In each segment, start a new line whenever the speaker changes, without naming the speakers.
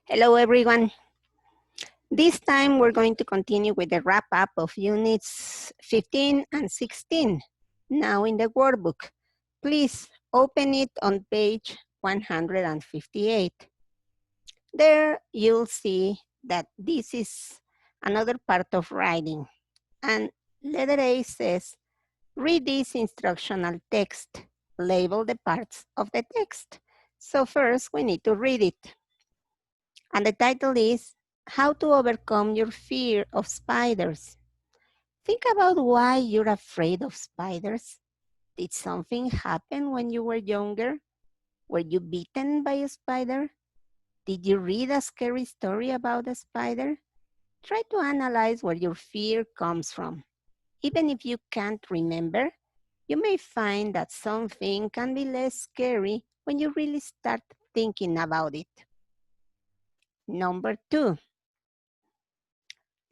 Hello, everyone. This time we're going to continue with the wrap up of units 15 and 16, now in the workbook. Please open it on page 158. There you'll see that this is another part of writing. And letter A says, read this instructional text, label the parts of the text. So first we need to read it. And the title is How to Overcome Your Fear of Spiders. Think about why you're afraid of spiders. Did something happen when you were younger? Were you bitten by a spider? Did you read a scary story about a spider? Try to analyze where your fear comes from. Even if you can't remember, you may find that something can be less scary when you really start thinking about it. Number 2.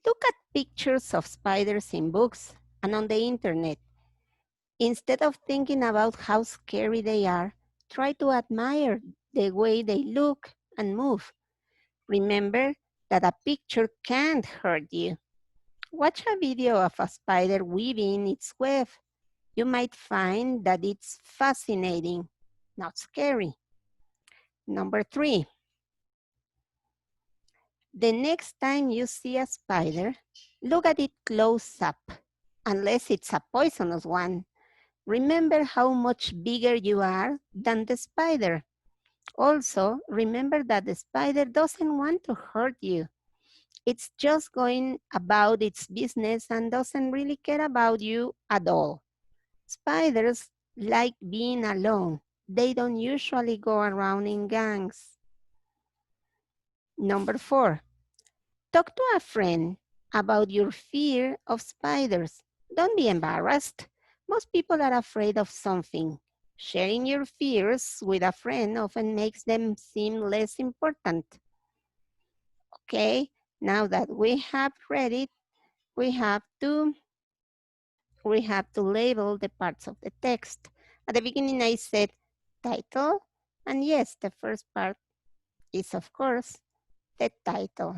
Look at pictures of spiders in books and on the internet. Instead of thinking about how scary they are, try to admire the way they look and move. Remember that a picture can't hurt you. Watch a video of a spider weaving its web. You might find that it's fascinating, not scary. Number 3. The next time you see a spider, look at it close up, unless it's a poisonous one. Remember how much bigger you are than the spider. Also, remember that the spider doesn't want to hurt you. It's just going about its business and doesn't really care about you at all. Spiders like being alone. They don't usually go around in gangs. Number 4, talk to a friend about your fear of spiders. Don't be embarrassed. Most people are afraid of something. Sharing your fears with a friend often makes them seem less important. Okay, now that we have read it, we have to label the parts of the text. At the beginning I said title, and yes, the first part is of course the title.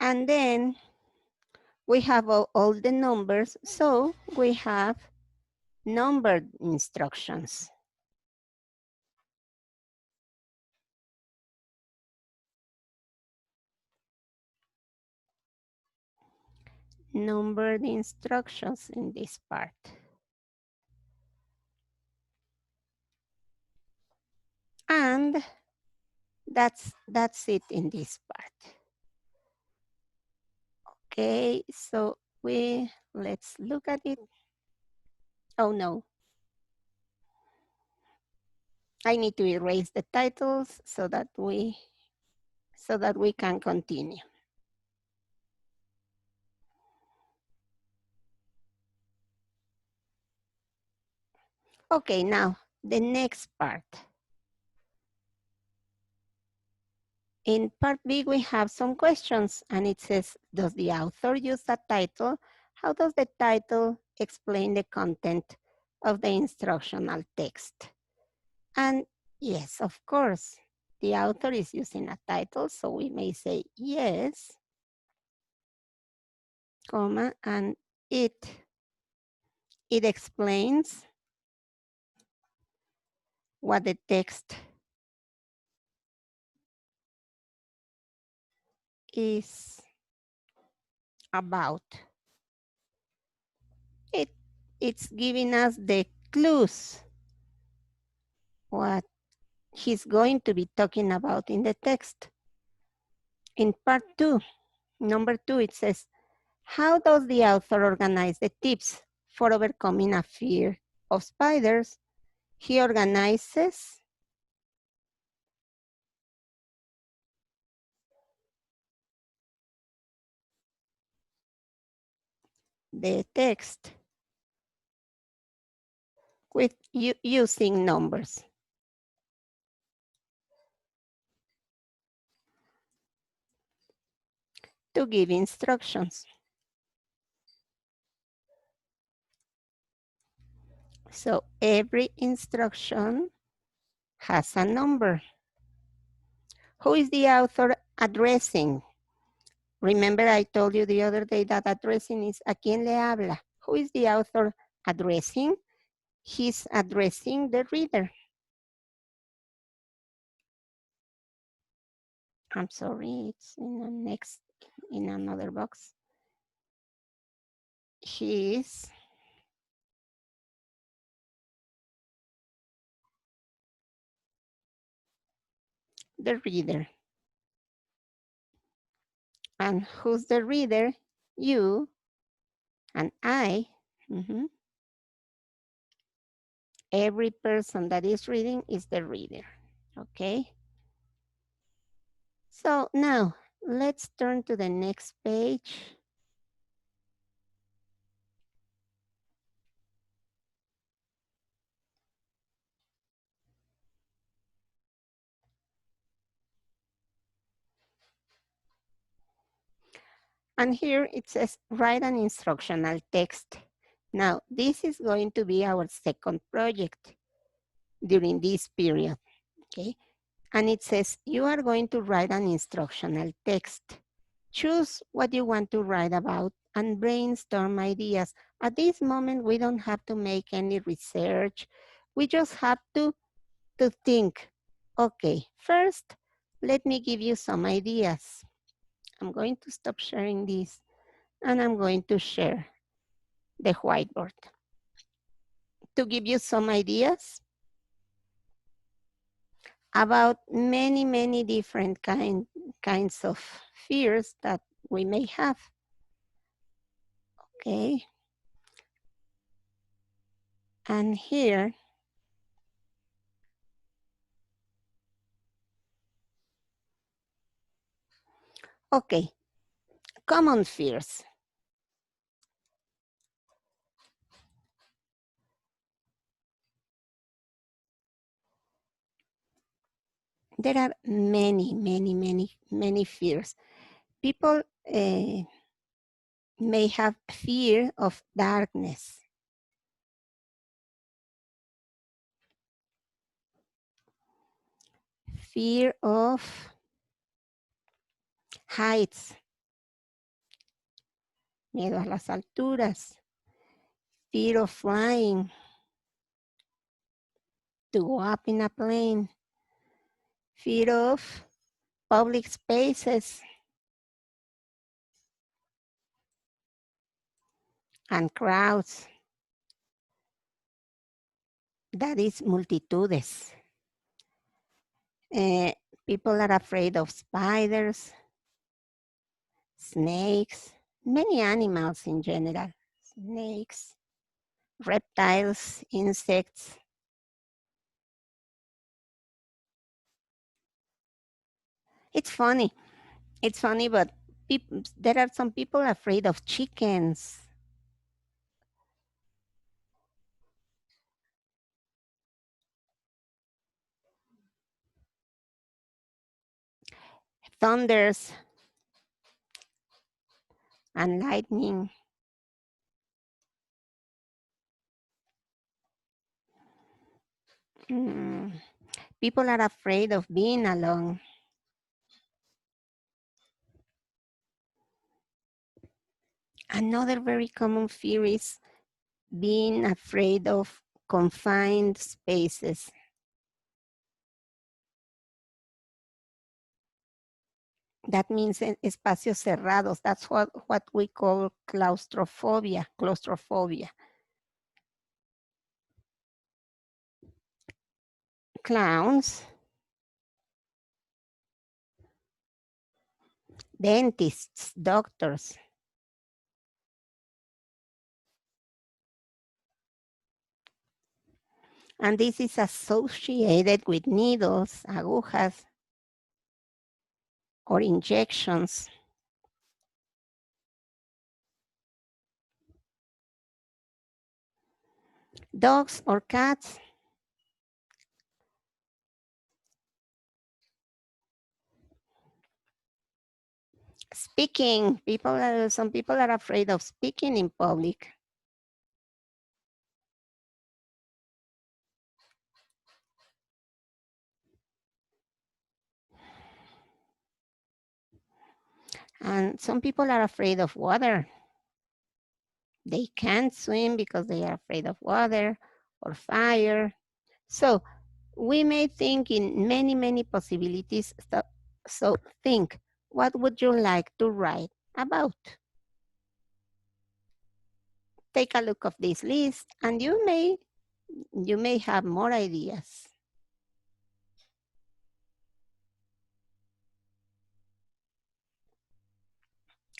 And then we have all the numbers, so we have numbered instructions. Numbered instructions in this part. And that's it in this part. Okay, so let's look at it. Oh no. I need to erase the titles so that we can continue. Okay, now the next part. In part B, we have some questions, and it says, does the author use a title? How does the title explain the content of the instructional text? And yes, of course, the author is using a title, so we may say yes, comma, and it explains what the text is about. It's giving us the clues what he's going to be talking about in the text. In part 2, number 2, it says, how does the author organize the tips for overcoming a fear of spiders? He organizes the text with using numbers. To give instructions. So every instruction has a number. Who is the author addressing? Remember I told you the other day that addressing is a quien le habla. Who is the author addressing? He's addressing the reader. I'm sorry, it's in another box. He is the reader. And who's the reader? You and I. Mhm. Every person that is reading is the reader. Okay? So now let's turn to the next page. And here it says write an instructional text. Now, this is going to be our second project during this period, okay? And it says you are going to write an instructional text. Choose what you want to write about and brainstorm ideas. At this moment, we don't have to make any research. We just have to think, okay, first, let me give you some ideas. I'm going to stop sharing this and I'm going to share the whiteboard to give you some ideas about many, many different kinds of fears that we may have. Okay. And here, okay, common fears. There are many, many, many, many fears. People may have fear of darkness, fear of heights, miedo a las alturas, fear of flying, to go up in a plane, fear of public spaces and crowds. That is multitudes. People are afraid of spiders, snakes, many animals in general, snakes, reptiles, insects. It's funny. It's funny, but there are some people afraid of chickens. Thunders and lightning. Mm. People are afraid of being alone. Another very common fear is being afraid of confined spaces. That means espacios cerrados. That's what we call claustrophobia. Clowns, dentists, doctors. And this is associated with needles, agujas, or injections. Dogs or cats. Speaking, some people are afraid of speaking in public. And some people are afraid of water. They can't swim because they are afraid of water or fire. So we may think in many, many possibilities. So think, what would you like to write about? Take a look of this list and you may have more ideas.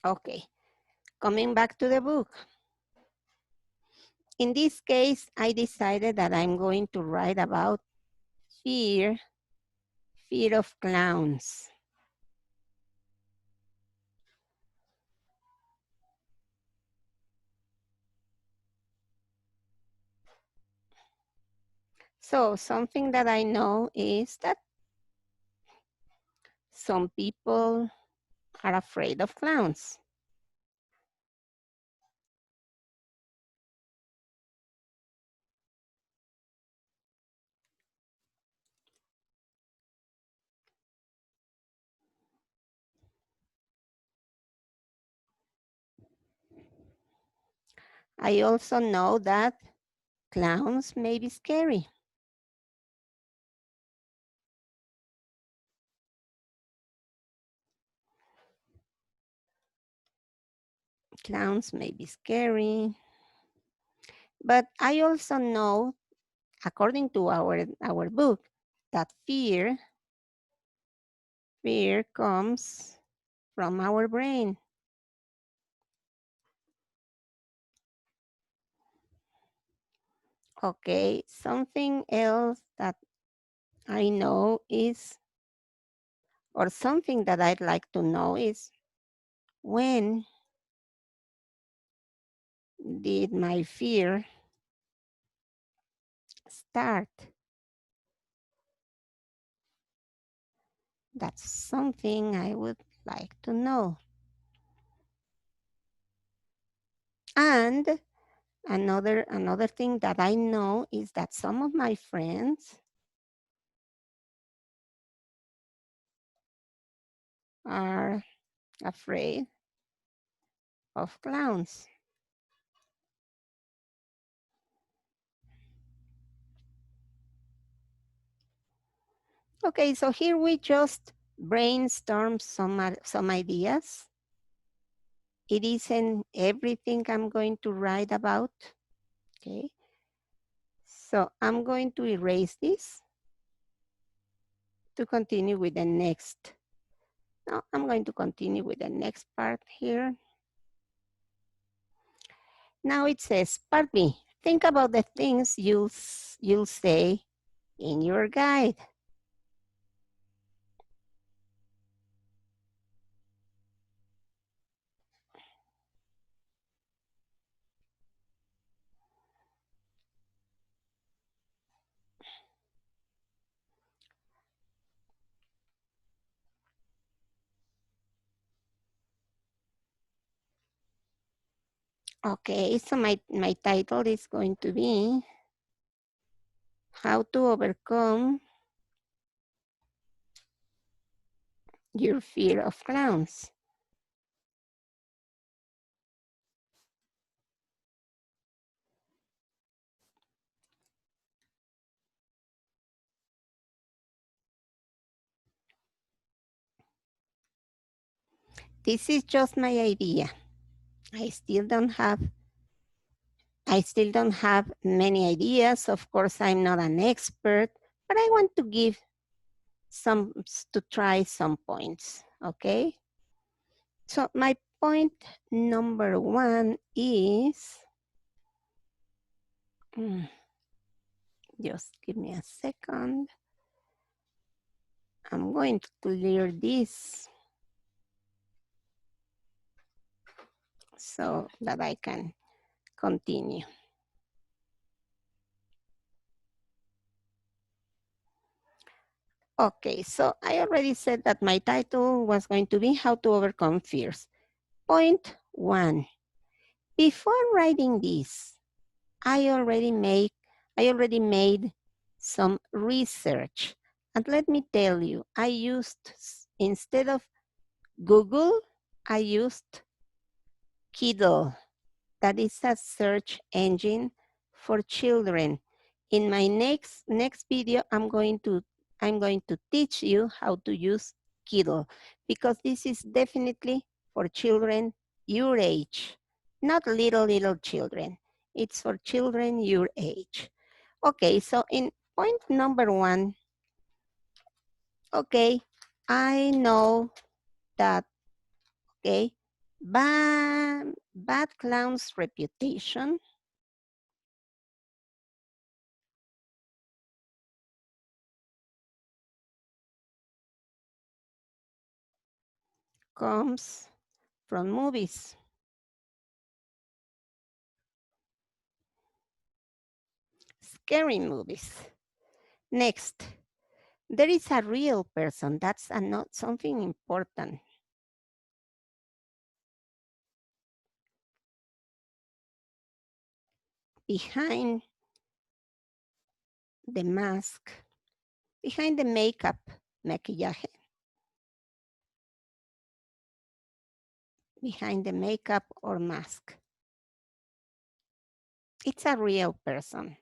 Okay, coming back to the book. In this case, I decided that I'm going to write about fear of clowns. So something that I know is that some people are afraid of clowns. I also know that clowns may be scary. Clowns may be scary. But I also know, according to our book, that fear comes from our brain. Okay, something else that I know is, or something that I'd like to know is, when did my fear start? That's something I would like to know. And another thing that I know is that some of my friends are afraid of clowns. Okay, so here we just brainstorm some ideas. It isn't everything I'm going to write about. Okay, so I'm going to erase this to continue with the next. Now I'm going to continue with the next part here. Now it says, part B, think about the things you'll say in your guide. Okay, so my title is going to be How to Overcome Your Fear of Clowns. This is just my idea. I still don't have many ideas. Of course, I'm not an expert, but I want to give to try some points, okay? So my point number one is, just give me a second. I'm going to clear this so that I can continue. Okay, so I already said that my title was going to be How to Overcome Fears. Point one, before writing this, I already made some research. And let me tell you, I used, instead of Google, I used Kiddle. That is a search engine for children. In my next video, I'm going to teach you how to use Kiddle, because this is definitely for children your age, not little children. It's for children your age. Okay, so in point number 1, okay, I know that, okay, bad clown's reputation comes from movies. Scary movies. Next, there is a real person. That's not something important. Behind the mask, behind the makeup, maquillaje, behind the makeup or mask. It's a real person.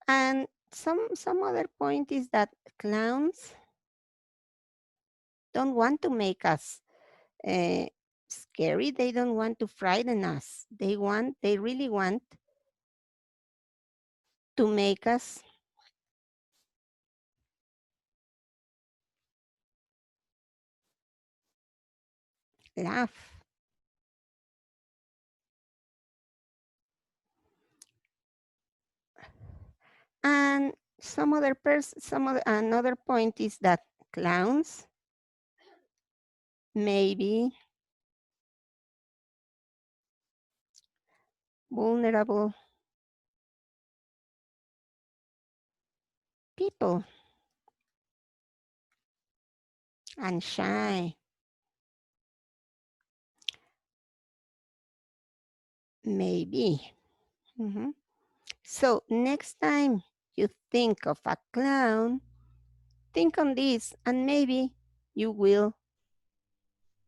And some other point is that clowns don't want to make us scary. They don't want to frighten us. They really want to make us laugh. And another point is that clowns may be vulnerable people and shy. Maybe. Mhm. So next time you think of a clown, think on this and maybe you will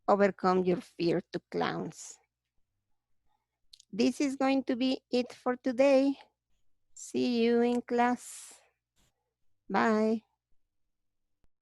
overcome your fear to clowns. This is going to be it for today. See you in class. Bye.